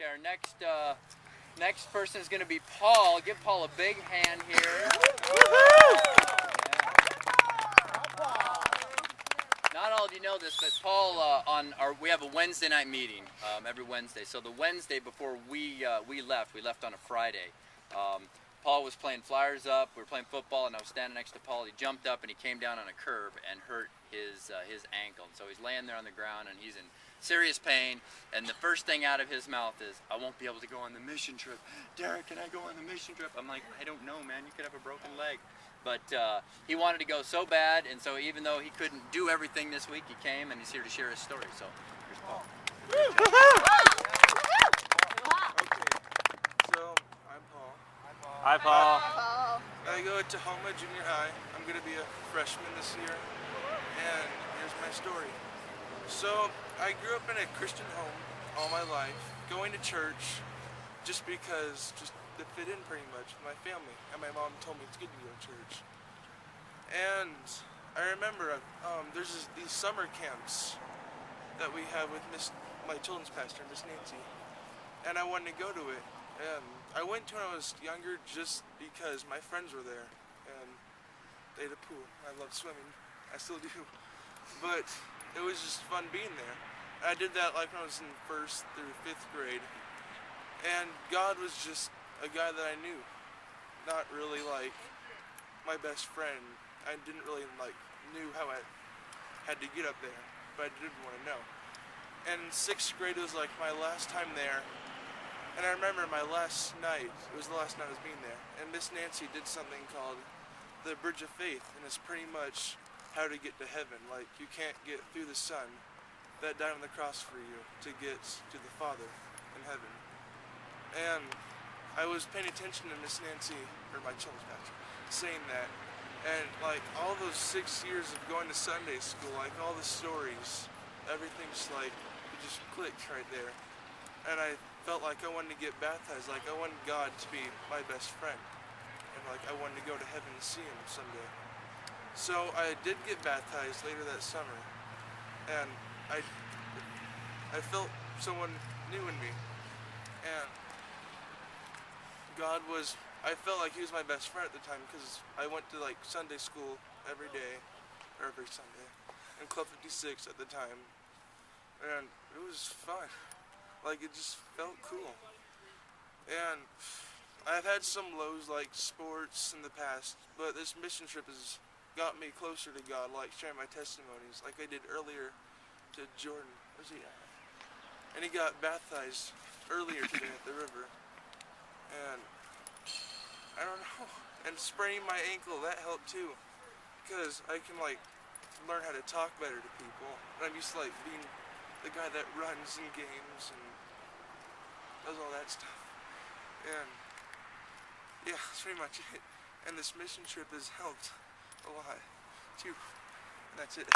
Okay, our next person is going to be Paul. Give Paul a big hand here. Not all of you know this, but Paul, we have a Wednesday night meeting every Wednesday. So the Wednesday before we left on a Friday. Paul was playing flyers up. We were playing football, and I was standing next to Paul. He jumped up and he came down on a curb and hurt his ankle. And so he's laying there on the ground and he's in serious pain. And the first thing out of his mouth is, "I won't be able to go on the mission trip. Derek, can I go on the mission trip?" I'm like, "I don't know, man. You could have a broken leg." But he wanted to go so bad, and so even though he couldn't do everything this week, he came and he's here to share his story. So here's Paul. Hi, Paul. I go to Tahoma Junior High. I'm going to be a freshman this year, and here's my story. So, I grew up in a Christian home all my life, going to church just because, just to fit in pretty much with my family, and my mom told me it's good to go to church. And I remember there's these summer camps that we have with my children's pastor, Miss Nancy, and I wanted to go to it. I went to when I was younger just because my friends were there, and they had a pool. I loved swimming. I still do. But it was just fun being there. I did that like when I was in 1st through 5th grade. And God was just a guy that I knew. Not really like my best friend. I didn't really knew how I had to get up there, but I did want to know. And 6th grade was like my last time there. And I remember my last night, it was the last night I was being there, and Miss Nancy did something called the Bridge of Faith, and it's pretty much how to get to heaven. Like, you can't get through the Son that died on the cross for you to get to the Father in heaven. And I was paying attention to Miss Nancy, or my children's pastor, saying that, and like all those 6 years of going to Sunday school, like all the stories, everything's like, it just clicked right there. And I felt like I wanted to get baptized, like I wanted God to be my best friend, and like I wanted to go to heaven and see Him someday. So I did get baptized later that summer, and I felt someone new in me, and I felt like He was my best friend at the time, because I went to like Sunday school every day, or every Sunday, in Club 56 at the time, and it was fun. Like, it just felt cool. And I've had some lows like sports in the past, but this mission trip has got me closer to God, like sharing my testimonies, like I did earlier to Jordan. Where's he at? And he got baptized earlier today at the river. And I don't know. And spraining my ankle, that helped too, because I can like learn how to talk better to people. And I'm used to like being the guy that runs in games and does all that stuff. And yeah, that's pretty much it. And this mission trip has helped a lot too. And that's it.